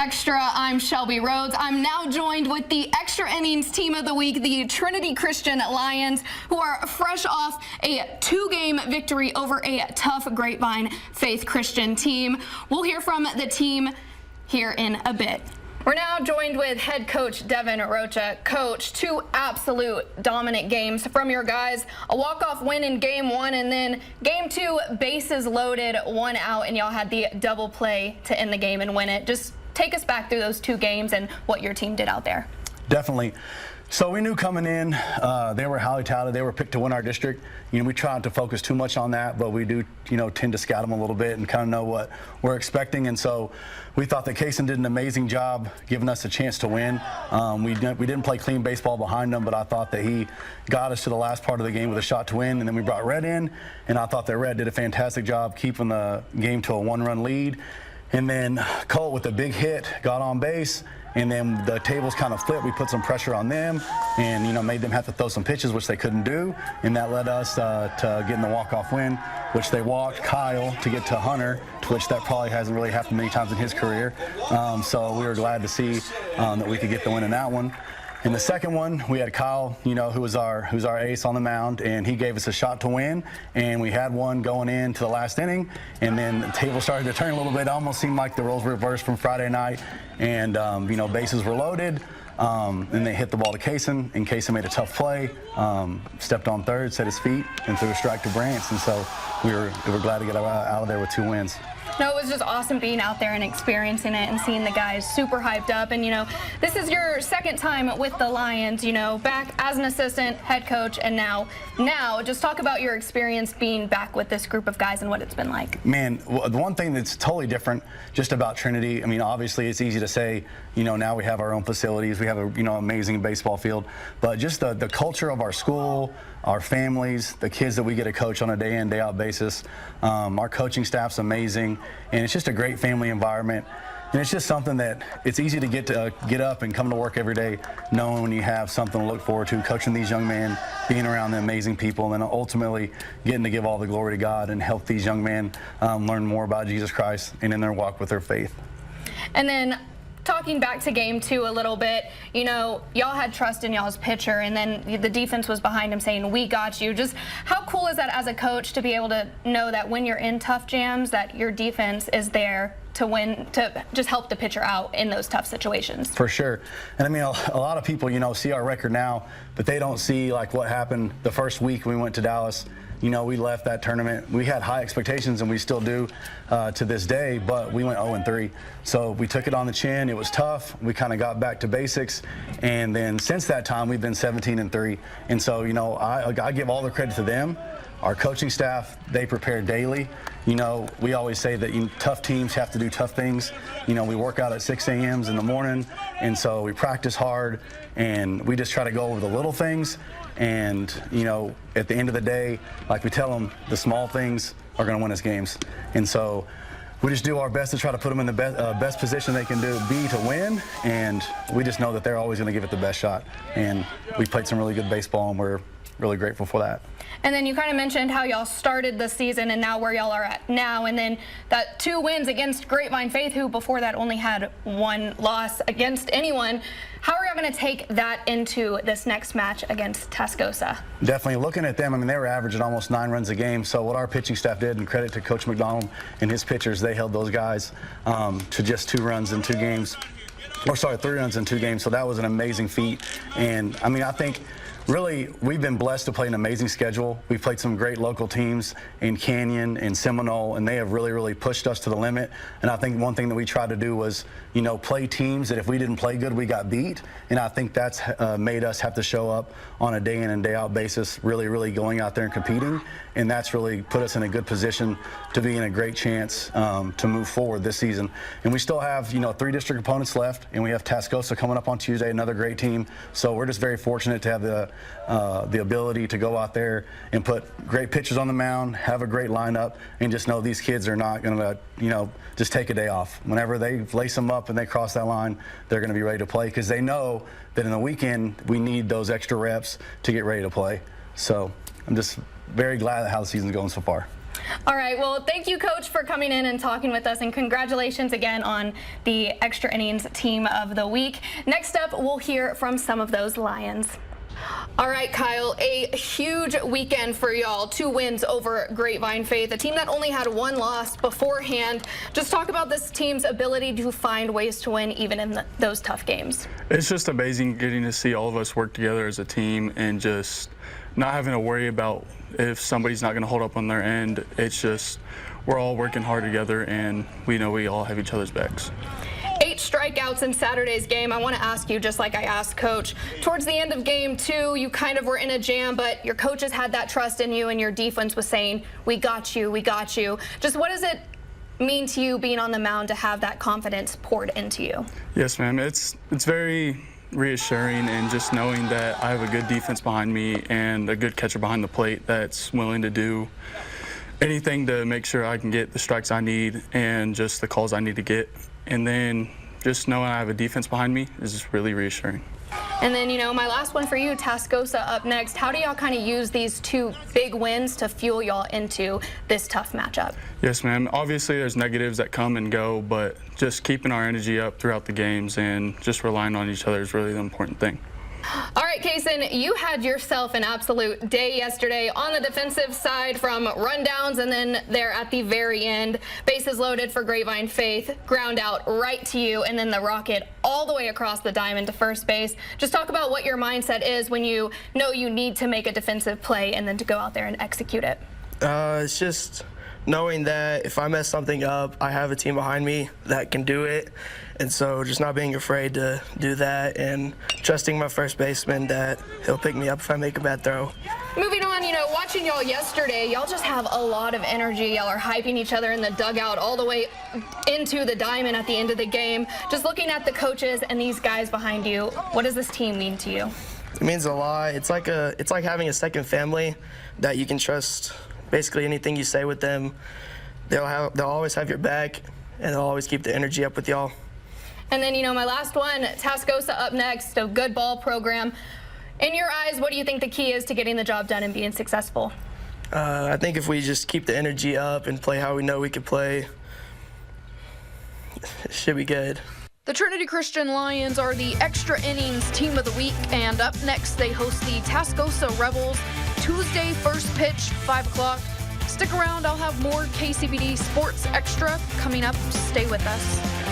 Extra, I'm Shelby Rhodes. I'm now joined with the Extra Innings Team of the Week, the Trinity Christian Lions, who are fresh off a 2-game victory over a tough Grapevine Faith Christian team. We'll hear from the team here in a bit. We're now joined with head coach Devin Rocha. Coach, 2 absolute dominant games from your guys. A walk-off win in game 1, and then game 2, bases loaded, 1 out, and y'all had the double play to end the game and win it. Just take us back through those 2 games and what your team did out there. Definitely. So we knew coming in, they were highly touted. They were picked to win our district. We try not to focus too much on that, but we do, tend to scout them a little bit and kind of know what we're expecting. And so we thought that Kaysen did an amazing job giving us a chance to win. We didn't play clean baseball behind them, but I thought that he got us to the last part of the game with a shot to win. And then we brought Red in, and I thought that Red did a fantastic job keeping the game to a 1-run lead. And then Colt with a big hit got on base, and then the tables kind of flipped. We put some pressure on them and, made them have to throw some pitches, which they couldn't do. And that led us to getting the walk-off win, which they walked Kyle to get to Hunter, to which that probably hasn't really happened many times in his career. So we were glad to see that we could get the win in that one. In the second one, we had Kyle, who's our ace on the mound, and he gave us a shot to win. And we had one going into the last inning, and then the table started to turn a little bit. It almost seemed like the roles were reversed from Friday night, and bases were loaded. And they hit the ball to Kaysen, and Kaysen made a tough play, stepped on third, set his feet, and threw a strike to Brants. And so we were glad to get out of there with 2 wins. No, it was just awesome being out there and experiencing it and seeing the guys super hyped up. And, this is your second time with the Lions, back as an assistant, head coach, and now just talk about your experience being back with this group of guys and what it's been like. Man, the one thing that's totally different just about Trinity, obviously it's easy to say, now we have our own facilities, we have a, amazing baseball field, but just the culture of our school, our families, the kids that we get to coach on a day in, day out basis. Our coaching staff's amazing, and it's just a great family environment. And it's just something that it's easy to get up and come to work every day knowing you have something to look forward to, coaching these young men, being around the amazing people, and then ultimately getting to give all the glory to God and help these young men learn more about Jesus Christ and in their walk with their faith. And then talking back to game 2 a little bit, y'all had trust in y'all's pitcher, and then the defense was behind him saying, "We got you." Just how cool is that as a coach to be able to know that when you're in tough jams that your defense is there to win, to just help the pitcher out in those tough situations? For sure. And a lot of people, see our record now, but they don't see like what happened the first week we went to Dallas. We left that tournament. We had high expectations, and we still do to this day, but we went 0-3. So we took it on the chin. It was tough. We kind of got back to basics. And then since that time, we've been 17-3. And so, I give all the credit to them. Our coaching staff, they prepare daily. We always say that tough teams have to do tough things. We work out at 6 a.m. in the morning, and so we practice hard, and we just try to go over the little things. And, at the end of the day, like we tell them, the small things are going to win us games. And so we just do our best to try to put them in the best position they can be to win. And we just know that they're always going to give it the best shot. And we played some really good baseball, and we're really grateful for that. And then you kind of mentioned how y'all started the season and now where y'all are at now, and then that 2 wins against Grapevine Faith, who before that only had 1 loss against anyone. How are y'all going to take that into this next match against Tascosa? Definitely. Looking at them, they were averaging almost 9 runs a game. So what our pitching staff did, and credit to Coach McDonald and his pitchers, they held those guys to just 2 runs in 2 games. Or sorry, 3 runs in 2 games. So that was an amazing feat. And I think really, we've been blessed to play an amazing schedule. We've played some great local teams in Canyon and Seminole, and they have really, really pushed us to the limit. And I think one thing that we tried to do was, play teams that if we didn't play good, we got beat. And I think that's made us have to show up on a day in and day out basis, really, really going out there and competing. And that's really put us in a good position to be in a great chance to move forward this season. And we still have, 3 district opponents left, and we have Tascosa coming up on Tuesday, another great team. So we're just very fortunate to have the ability to go out there and put great pitchers on the mound, have a great lineup, and just know these kids are not going to, just take a day off. Whenever they lace them up and they cross that line, they're going to be ready to play because they know that in the weekend we need those extra reps to get ready to play. So I'm just very glad at how the season's going so far. All right, well, thank you, Coach, for coming in and talking with us, and congratulations again on the Extra Innings Team of the Week. Next up, we'll hear from some of those Lions. All right, Kyle, a huge weekend for y'all. 2 wins over Grapevine Faith, a team that only had 1 loss beforehand. Just talk about this team's ability to find ways to win even in those tough games. It's just amazing getting to see all of us work together as a team and just not having to worry about if somebody's not going to hold up on their end. It's just we're all working hard together, and we know we all have each other's backs. 8 strikeouts in Saturday's game. I want to ask you, just like I asked Coach, towards the end of game 2, you kind of were in a jam, but your coaches had that trust in you, and your defense was saying, we got you, we got you. Just what does it mean to you being on the mound to have that confidence poured into you? Yes, ma'am. It's very reassuring, and just knowing that I have a good defense behind me and a good catcher behind the plate that's willing to do anything to make sure I can get the strikes I need and just the calls I need to get. And then just knowing I have a defense behind me is just really reassuring. And then, my last one for you, Tascosa up next. How do y'all kind of use these 2 big wins to fuel y'all into this tough matchup? Yes, ma'am. Obviously, there's negatives that come and go, but just keeping our energy up throughout the games and just relying on each other is really the important thing. All right, Kaysen, you had yourself an absolute day yesterday on the defensive side, from rundowns and then there at the very end. Bases loaded for Grapevine Faith, ground out right to you, and then the rocket all the way across the diamond to first base. Just talk about what your mindset is when you know you need to make a defensive play and then to go out there and execute it. It's just knowing that if I mess something up, I have a team behind me that can do it. And so just not being afraid to do that and trusting my first baseman that he'll pick me up if I make a bad throw. Moving on, watching y'all yesterday, y'all just have a lot of energy. Y'all are hyping each other in the dugout all the way into the diamond at the end of the game. Just looking at the coaches and these guys behind you, what does this team mean to you? It means a lot. It's like having a second family that you can trust. Basically anything you say with them, they'll always have your back, and they'll always keep the energy up with y'all. And then, my last one, Tascosa up next, a good ball program. In your eyes, what do you think the key is to getting the job done and being successful? I think if we just keep the energy up and play how we know we could play, it should be good. The Trinity Christian Lions are the Extra Innings Team of the Week, and up next they host the Tascosa Rebels. Tuesday, first pitch, 5 o'clock. Stick around, I'll have more KCBD Sports Extra coming up. Stay with us.